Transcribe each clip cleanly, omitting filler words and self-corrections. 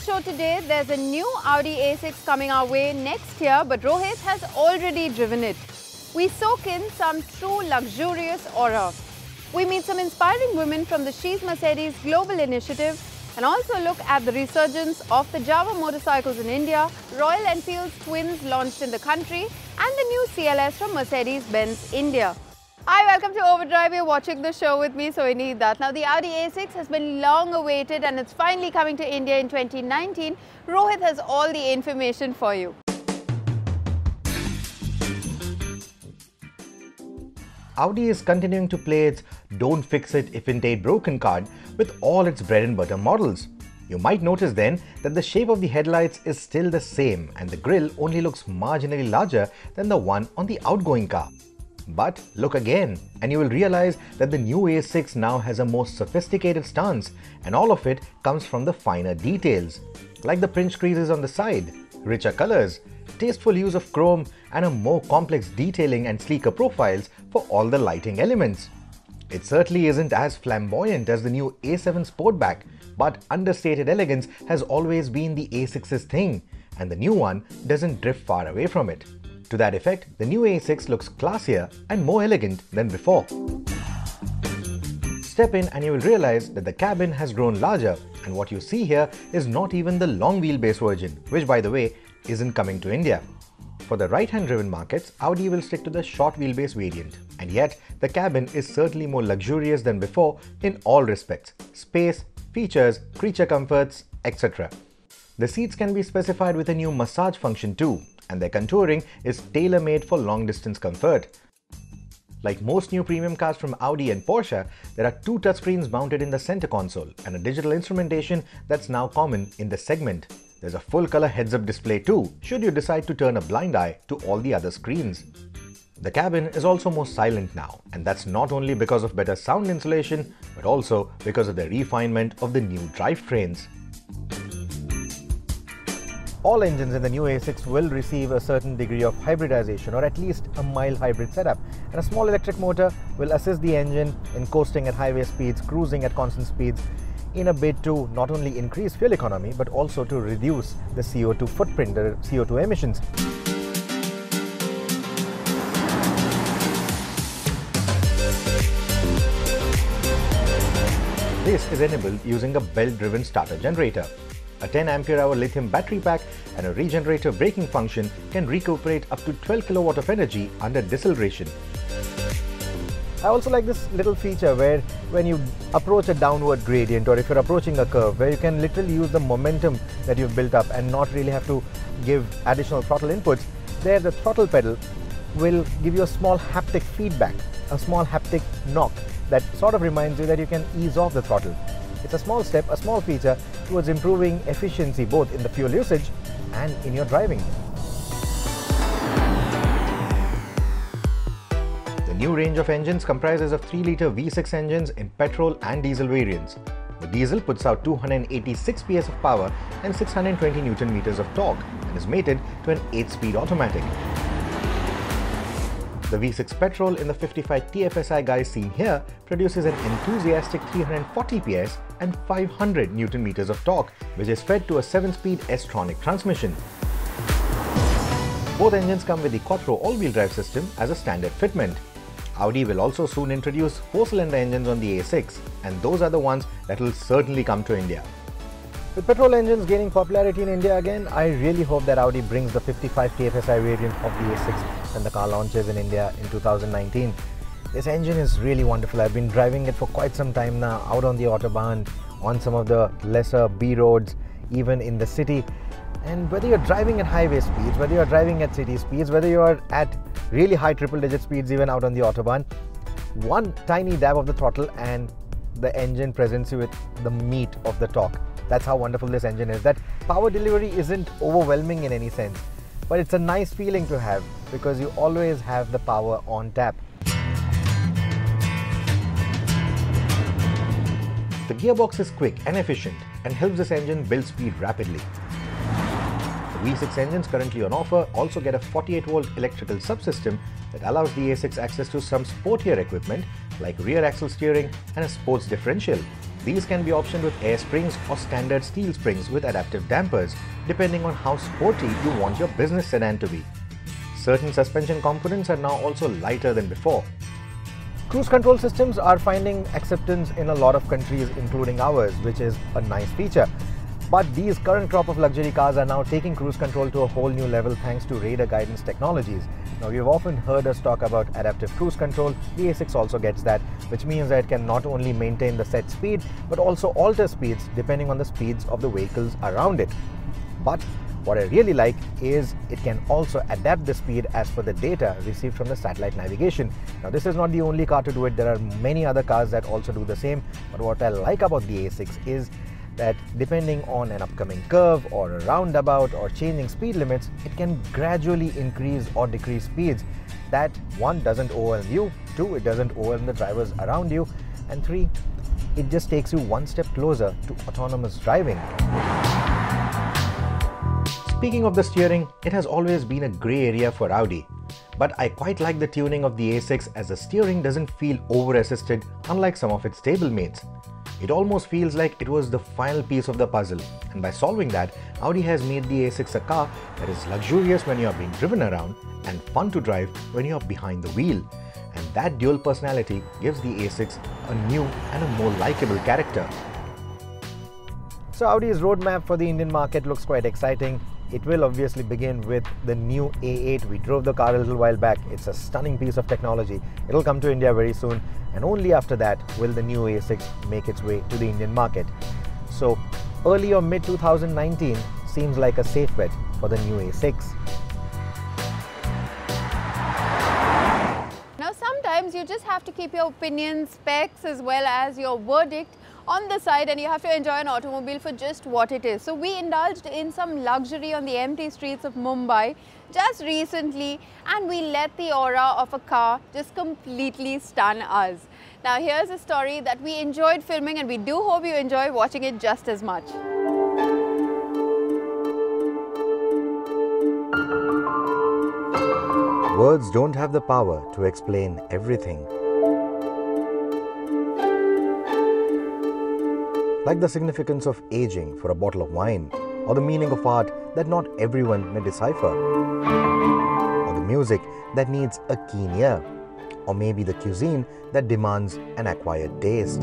show today, there's a new Audi A6 coming our way next year, but Rohit has already driven it. We soak in some true luxurious aura. We meet some inspiring women from the She's Mercedes Global Initiative and also look at the resurgence of the Java motorcycles in India, Royal Enfield's twins launched in the country, and the new CLS from Mercedes-Benz India. Hi, welcome to OverDrive. You're watching the show with me, so we need that. Now, the Audi A6 has been long awaited and it's finally coming to India in 2019. Rohit has all the information for you. Audi is continuing to play its "don't fix it if it ain't broken" card with all its bread and butter models. You might notice then that the shape of the headlights is still the same and the grille only looks marginally larger than the one on the outgoing car. But look again and you will realize that the new A6 now has a more sophisticated stance, and all of it comes from the finer details, like the pinch creases on the side, richer colors, tasteful use of chrome, and a more complex detailing and sleeker profiles for all the lighting elements. It certainly isn't as flamboyant as the new A7 Sportback, but understated elegance has always been the A6's thing, and the new one doesn't drift far away from it. To that effect, the new A6 looks classier and more elegant than before. Step in and you will realize that the cabin has grown larger, and what you see here is not even the long wheelbase version, which by the way isn't coming to India. For the right-hand driven markets, Audi will stick to the short wheelbase variant, and yet the cabin is certainly more luxurious than before in all respects: space, features, creature comforts, etc. The seats can be specified with a new massage function too, and their contouring is tailor-made for long-distance comfort. Like most new premium cars from Audi and Porsche, there are two touchscreens mounted in the center console and a digital instrumentation that's now common in the segment. There's a full-color heads-up display too, should you decide to turn a blind eye to all the other screens. The cabin is also more silent now, and that's not only because of better sound insulation, but also because of the refinement of the new drivetrains. All engines in the new A6 will receive a certain degree of hybridization, or at least a mild hybrid setup, and a small electric motor will assist the engine in coasting at highway speeds, cruising at constant speeds, in a bid to not only increase fuel economy but also to reduce the CO2 footprint, the CO2 emissions. This is enabled using a belt-driven starter generator. A 10 ampere-hour lithium battery pack and a regenerator braking function can recuperate up to 12 kilowatt of energy under deceleration. I also like this little feature where when you approach a downward gradient, or if you're approaching a curve, where you can literally use the momentum that you've built up and not really have to give additional throttle inputs. There, the throttle pedal will give you a small haptic feedback, a small haptic knock that sort of reminds you that you can ease off the throttle. It's a small step, a small feature towards improving efficiency both in the fuel usage and in your driving. The new range of engines comprises of 3-litre V6 engines in petrol and diesel variants. The diesel puts out 286 PS of power and 620 Nm of torque and is mated to an 8-speed automatic. The V6 petrol in the 55 TFSI guise seen here produces an enthusiastic 340 PS and 500 Nm of torque, which is fed to a 7-speed S-tronic transmission. Both engines come with the Quattro all-wheel drive system as a standard fitment. Audi will also soon introduce 4-cylinder engines on the A6, and those are the ones that will certainly come to India. With petrol engines gaining popularity in India again, I really hope that Audi brings the 55 TFSI variant of the A6 when the car launches in India in 2019. This engine is really wonderful. I've been driving it for quite some time now, out on the Autobahn, on some of the lesser B roads, even in the city. And whether you're driving at highway speeds, whether you're driving at city speeds, whether you're at really high triple-digit speeds even out on the Autobahn, one tiny dab of the throttle and the engine presents you with the meat of the torque. That's how wonderful this engine is. That power delivery isn't overwhelming in any sense, but it's a nice feeling to have because you always have the power on tap. The gearbox is quick and efficient and helps this engine build speed rapidly. The V6 engines currently on offer also get a 48-volt electrical subsystem that allows the A6 access to some sportier equipment like rear axle steering and a sports differential. These can be optioned with air springs or standard steel springs with adaptive dampers, depending on how sporty you want your business sedan to be. Certain suspension components are now also lighter than before. Cruise control systems are finding acceptance in a lot of countries, including ours, which is a nice feature. But these current crop of luxury cars are now taking cruise control to a whole new level thanks to radar guidance technologies. Now, you've often heard us talk about adaptive cruise control. The A6 also gets that, which means that it can not only maintain the set speed, but also alter speeds depending on the speeds of the vehicles around it. But what I really like is it can also adapt the speed as per the data received from the satellite navigation. Now, this is not the only car to do it. There are many other cars that also do the same. But what I like about the A6 is that depending on an upcoming curve or a roundabout or changing speed limits, it can gradually increase or decrease speeds. That, one, doesn't overwhelm you, two, it doesn't overwhelm the drivers around you, and three, it just takes you one step closer to autonomous driving. Speaking of the steering, it has always been a grey area for Audi. But I quite like the tuning of the A6 as the steering doesn't feel over-assisted unlike some of its stablemates. It almost feels like it was the final piece of the puzzle, and by solving that, Audi has made the A6 a car that is luxurious when you are being driven around and fun to drive when you are behind the wheel. And that dual personality gives the A6 a new and a more likable character. So Audi's roadmap for the Indian market looks quite exciting. It will obviously begin with the new A8. We drove the car a little while back. It's a stunning piece of technology. It'll come to India very soon, and only after that will the new A6 make its way to the Indian market. So early or mid 2019 seems like a safe bet for the new A6. Now, sometimes you just have to keep your opinions, specs as well as your verdict on the side, and you have to enjoy an automobile for just what it is. So we indulged in some luxury on the empty streets of Mumbai just recently, and we let the aura of a car just completely stun us. Now, here's a story that we enjoyed filming, and we do hope you enjoy watching it just as much. Words don't have the power to explain everything. Like the significance of aging for a bottle of wine, or the meaning of art that not everyone may decipher, or the music that needs a keen ear, or maybe the cuisine that demands an acquired taste.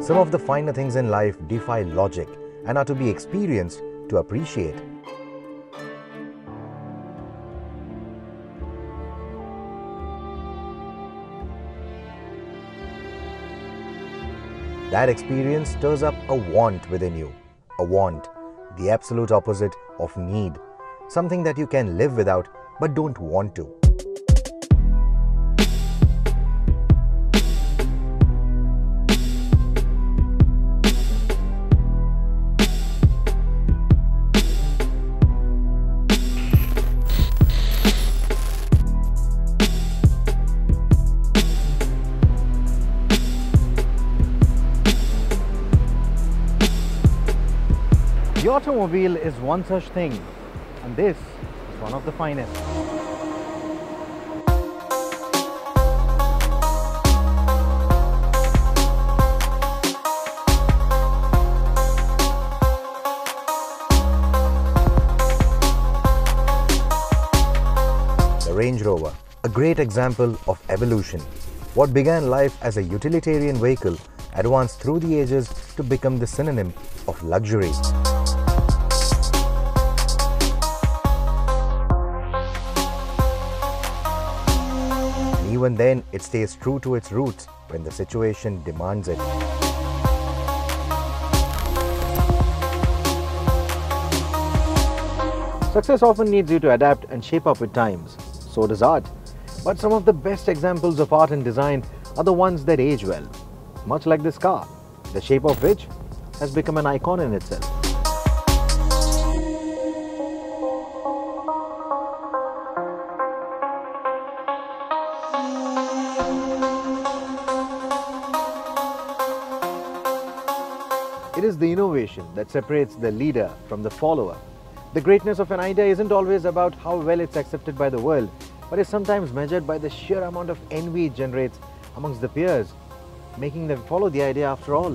Some of the finer things in life defy logic and are to be experienced to appreciate. That experience stirs up a want within you. A want, the absolute opposite of need. Something that you can live without but don't want to. The automobile is one such thing, and this is one of the finest. The Range Rover, a great example of evolution. What began life as a utilitarian vehicle advanced through the ages to become the synonym of luxury. Even then, it stays true to its roots when the situation demands it. Success often needs you to adapt and shape up with times. So does art. But some of the best examples of art and design are the ones that age well. Much like this car, the shape of which has become an icon in itself. It is the innovation that separates the leader from the follower. The greatness of an idea isn't always about how well it's accepted by the world, but is sometimes measured by the sheer amount of envy it generates amongst the peers, making them follow the idea after all.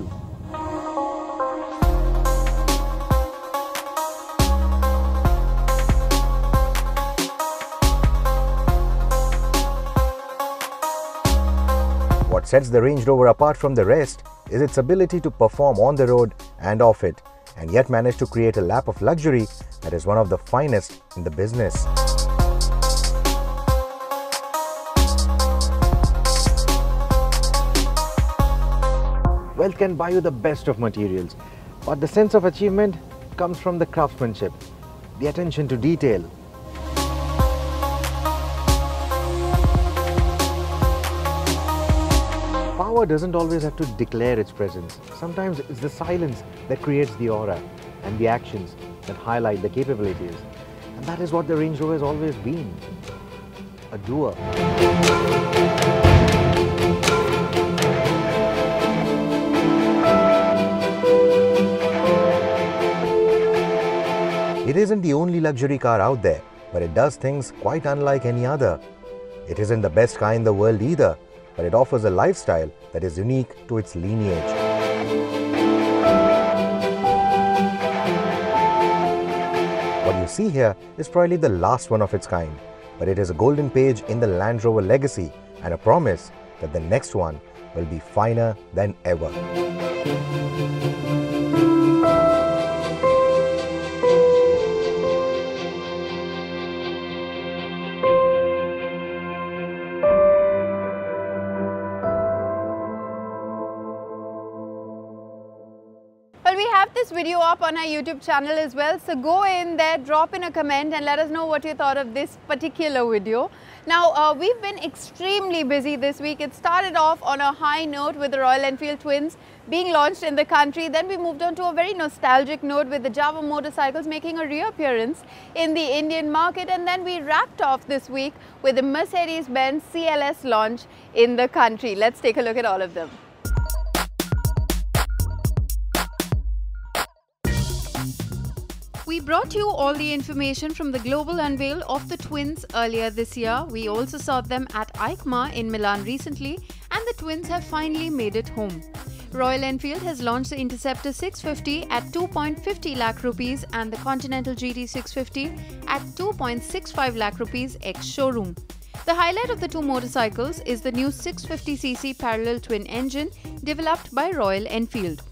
What sets the Range Rover apart from the rest is its ability to perform on the road and off it, and yet manage to create a lap of luxury that is one of the finest in the business. Wealth can buy you the best of materials, but the sense of achievement comes from the craftsmanship, the attention to detail. Power doesn't always have to declare its presence. Sometimes it's the silence that creates the aura, and the actions that highlight the capabilities. And that is what the Range Rover has always been, a doer. It isn't the only luxury car out there, but it does things quite unlike any other. It isn't the best car in the world either, but it offers a lifestyle that is unique to its lineage. What you see here is probably the last one of its kind, but it is a golden page in the Land Rover legacy and a promise that the next one will be finer than ever. Well, we have this video up on our YouTube channel as well, so go in there, drop in a comment and let us know what you thought of this particular video. Now, we've been extremely busy this week. It started off on a high note with the Royal Enfield twins being launched in the country. Then we moved on to a very nostalgic note with the Java motorcycles making a reappearance in the Indian market. And then we wrapped off this week with the Mercedes-Benz CLS launch in the country. Let's take a look at all of them. We brought you all the information from the global unveil of the twins earlier this year. We also saw them at EICMA in Milan recently, and the twins have finally made it home. Royal Enfield has launched the Interceptor 650 at 2.50 lakh rupees and the Continental GT 650 at 2.65 lakh rupees ex-showroom. The highlight of the two motorcycles is the new 650cc parallel twin engine developed by Royal Enfield.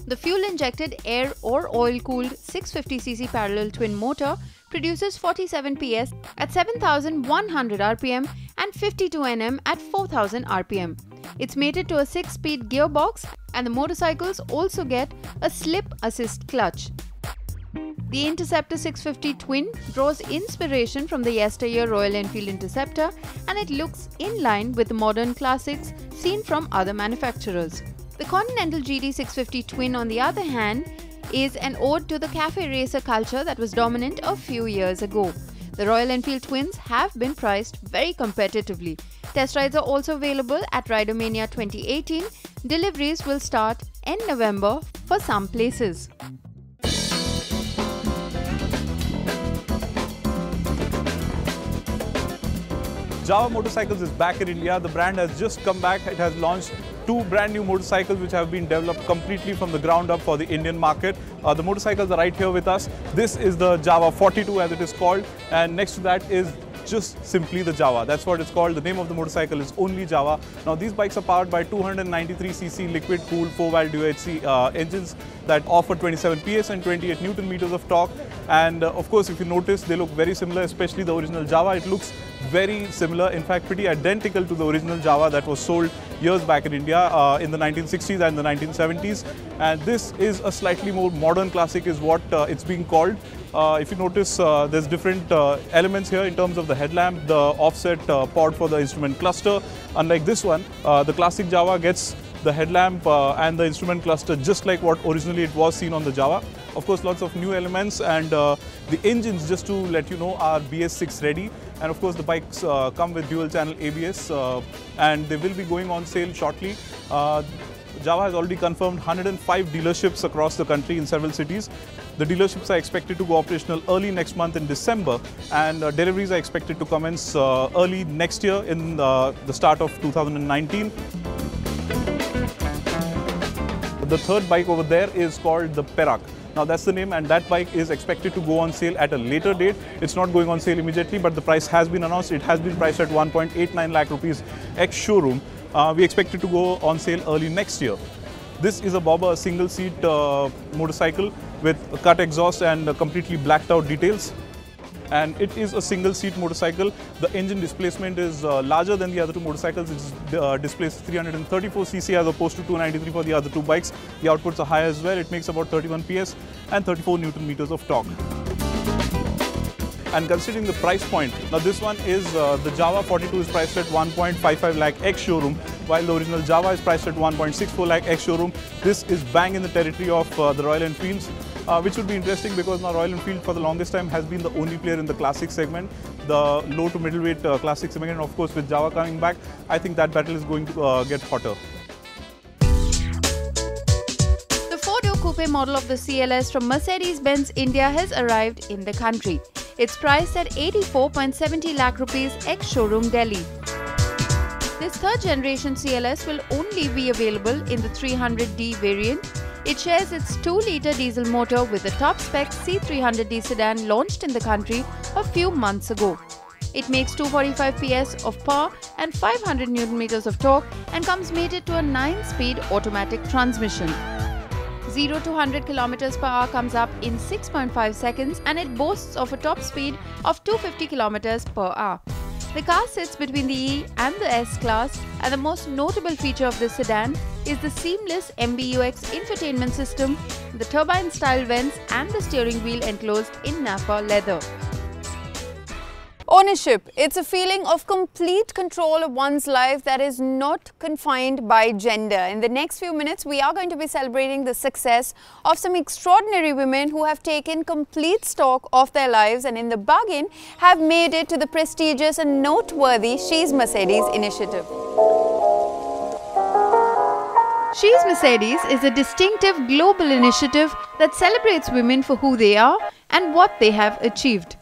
The fuel-injected air or oil-cooled 650cc parallel twin motor produces 47 PS at 7,100 RPM and 52 Nm at 4,000 RPM. It's mated to a 6-speed gearbox, and the motorcycles also get a slip assist clutch. The Interceptor 650 Twin draws inspiration from the yesteryear Royal Enfield Interceptor, and it looks in line with the modern classics seen from other manufacturers. The Continental GT 650 Twin, on the other hand, is an ode to the cafe racer culture that was dominant a few years ago. The Royal Enfield Twins have been priced very competitively. Test rides are also available at Ridermania 2018. Deliveries will start in November for some places. Java Motorcycles is back in India. The brand has just come back. It has launched two brand new motorcycles which have been developed completely from the ground up for the Indian market. The motorcycles are right here with us. This is the Java 42 as it is called, and next to that is just simply the Java. That's what it's called. The name of the motorcycle is only Java. Now these bikes are powered by 293cc liquid cooled 4-valve DOHC engines that offer 27 PS and 28 Newton meters of torque. And of course, if you notice, they look very similar, especially the original Java. It looks very similar, in fact pretty identical to the original Java that was sold years back in India in the 1960s and the 1970s. And this is a slightly more modern classic is what it's being called. If you notice, there's different elements here in terms of the headlamp, the offset pod for the instrument cluster. Unlike this one, the classic Java gets the headlamp and the instrument cluster just like what originally it was seen on the Java. Of course, lots of new elements, and the engines, just to let you know, are BS6 ready. And of course, the bikes come with dual channel ABS and they will be going on sale shortly. Java has already confirmed 105 dealerships across the country in several cities. The dealerships are expected to go operational early next month in December, and deliveries are expected to commence early next year in the start of 2019. The third bike over there is called the Perak. Now that's the name, and that bike is expected to go on sale at a later date. It's not going on sale immediately, but the price has been announced. It has been priced at 1.89 lakh rupees ex-showroom. We expect it to go on sale early next year. This is a bobber, a single-seat motorcycle with a cut exhaust and completely blacked out details. And it is a single-seat motorcycle. The engine displacement is larger than the other two motorcycles. It displaces 334cc as opposed to 293 for the other two bikes. The outputs are high as well. It makes about 31 PS and 34 Newton meters of torque. And considering the price point, now this one is the Java 42 is priced at 1.55 lakh ex-showroom, while the original Java is priced at 1.64 lakh ex-showroom. This is bang in the territory of the Royal Enfields, which would be interesting because now Royal Enfield for the longest time has been the only player in the classic segment, the low to middleweight classic segment, and of course with Java coming back, I think that battle is going to get hotter. The four-door coupe model of the CLS from Mercedes-Benz India has arrived in the country. It's priced at 84.70 lakh rupees ex-showroom Delhi. This third generation CLS will only be available in the 300D variant. It shares its 2-litre diesel motor with the top-spec C300D sedan launched in the country a few months ago. It makes 245 PS of power and 500 Nm of torque and comes mated to a 9-speed automatic transmission. 0 to 100 km per hour comes up in 6.5 seconds, and it boasts of a top speed of 250 km per hour. The car sits between the E and the S class, and the most notable feature of this sedan is the seamless MBUX infotainment system, the turbine-style vents and the steering wheel enclosed in Nappa leather. Ownership. It's a feeling of complete control of one's life that is not confined by gender. In the next few minutes, we are going to be celebrating the success of some extraordinary women who have taken complete stock of their lives and in the bargain have made it to the prestigious and noteworthy She's Mercedes initiative. She's Mercedes is a distinctive global initiative that celebrates women for who they are and what they have achieved.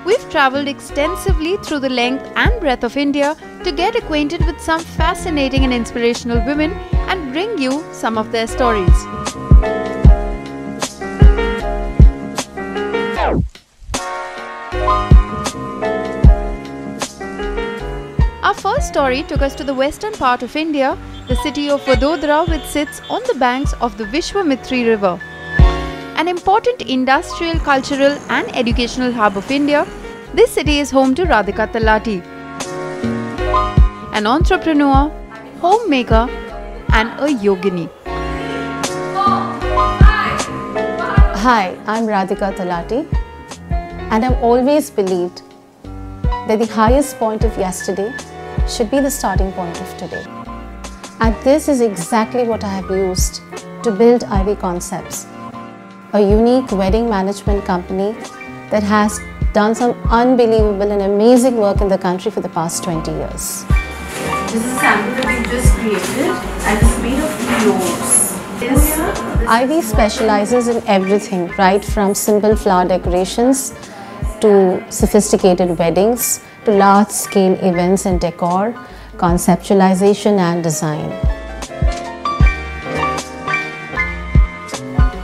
We've travelled extensively through the length and breadth of India to get acquainted with some fascinating and inspirational women and bring you some of their stories. Our first story took us to the western part of India, the city of Vadodara, which sits on the banks of the Vishwamitri River. An important industrial, cultural and educational hub of India, this city is home to Radhika Talati, an entrepreneur, homemaker and a yogini. Hi, I'm Radhika Talati, and I've always believed that the highest point of yesterday should be the starting point of today. And this is exactly what I have used to build Ivy Concepts, a unique wedding management company that has done some unbelievable and amazing work in the country for the past 20 years. This is a sample that we've just created and it's made of globes. Ivy specializes in everything, right from simple flower decorations to sophisticated weddings to large-scale events and decor, conceptualization and design.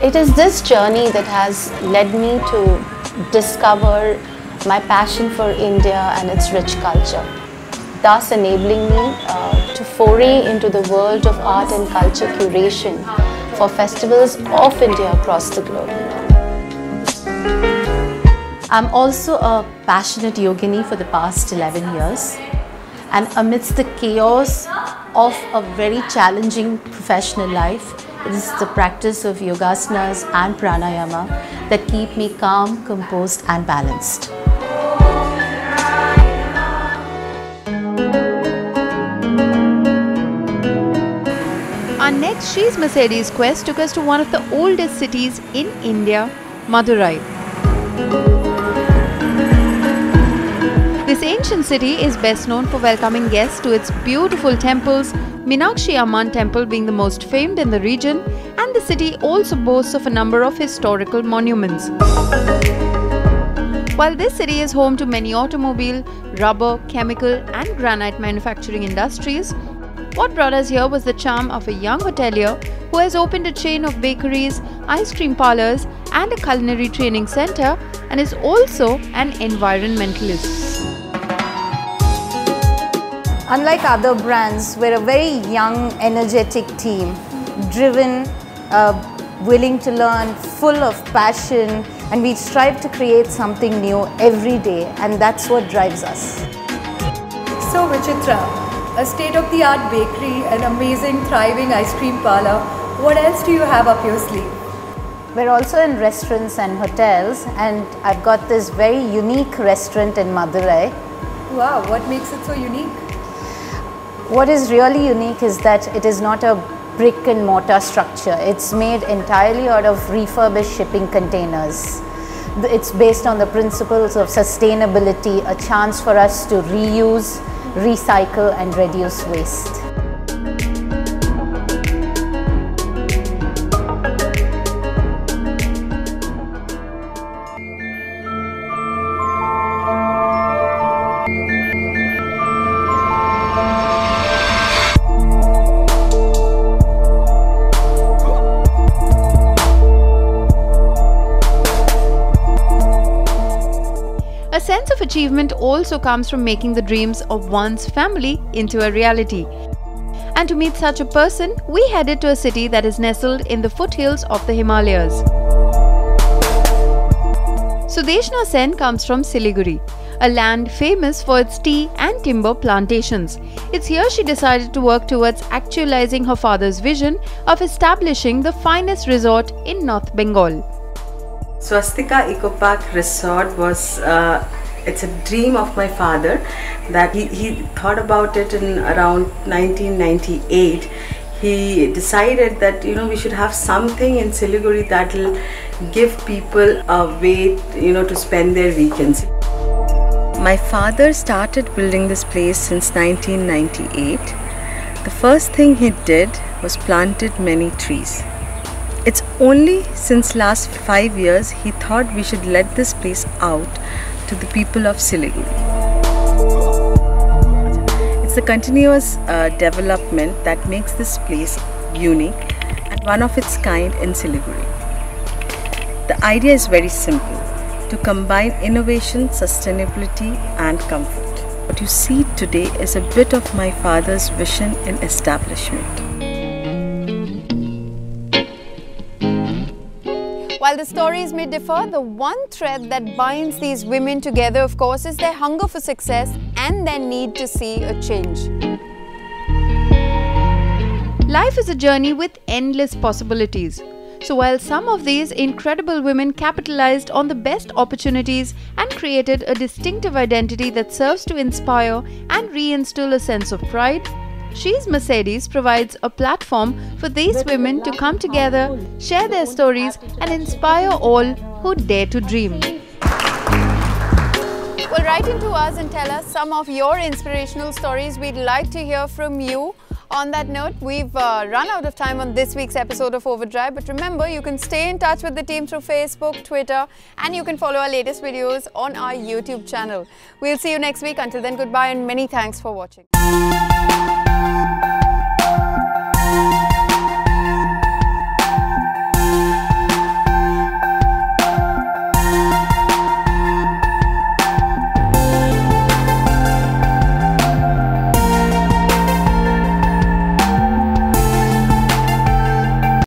It is this journey that has led me to discover my passion for India and its rich culture, thus enabling me to foray into the world of art and culture curation for festivals of India across the globe. I'm also a passionate yogini for the past 11 years, and amidst the chaos of a very challenging professional life, it is the practice of yogasanas and pranayama that keep me calm, composed and balanced. Our next She's Mercedes quest took us to one of the oldest cities in India, Madurai. This ancient city is best known for welcoming guests to its beautiful temples, Meenakshi Amman temple being the most famed in the region, and the city also boasts of a number of historical monuments. While this city is home to many automobile, rubber, chemical and granite manufacturing industries, what brought us here was the charm of a young hotelier who has opened a chain of bakeries, ice cream parlors and a culinary training center, and is also an environmentalist. Unlike other brands, we're a very young, energetic team, driven, willing to learn, full of passion, and we strive to create something new every day, and that's what drives us. So Vichitra, a state-of-the-art bakery, an amazing, thriving ice cream parlor. What else do you have up your sleeve? We're also in restaurants and hotels, and I've got this very unique restaurant in Madurai. Wow, what makes it so unique? What is really unique is that it is not a brick and mortar structure. It's made entirely out of refurbished shipping containers. It's based on the principles of sustainability, a chance for us to reuse, recycle and reduce waste. A sense of achievement also comes from making the dreams of one's family into a reality. And to meet such a person, we headed to a city that is nestled in the foothills of the Himalayas. Sudeshna Sen comes from Siliguri, a land famous for its tea and timber plantations. It's here she decided to work towards actualizing her father's vision of establishing the finest resort in North Bengal. Swastika Eco Park Resort was it's a dream of my father that he thought about it in around 1998. He decided that we should have something in Siliguri that will give people a way to spend their weekends. My father started building this place since 1998. The first thing he did was planted many trees. It's only since last 5 years he thought we should let this place out to the people of Siliguri. It's the continuous development that makes this place unique and one of its kind in Siliguri. The idea is very simple, to combine innovation, sustainability and comfort. What you see today is a bit of my father's vision in establishment. While the stories may differ, the one thread that binds these women together, of course, is their hunger for success and their need to see a change. Life is a journey with endless possibilities. So while some of these incredible women capitalized on the best opportunities and created a distinctive identity that serves to inspire and reinstill a sense of pride, She's Mercedes provides a platform for these women to come together, share their stories and inspire all who dare to dream. Well, write into us and tell us some of your inspirational stories. We'd like to hear from you. On that note, we've run out of time on this week's episode of OverDrive. But remember, you can stay in touch with the team through Facebook, Twitter, and you can follow our latest videos on our YouTube channel. We'll see you next week. Until then, goodbye and many thanks for watching.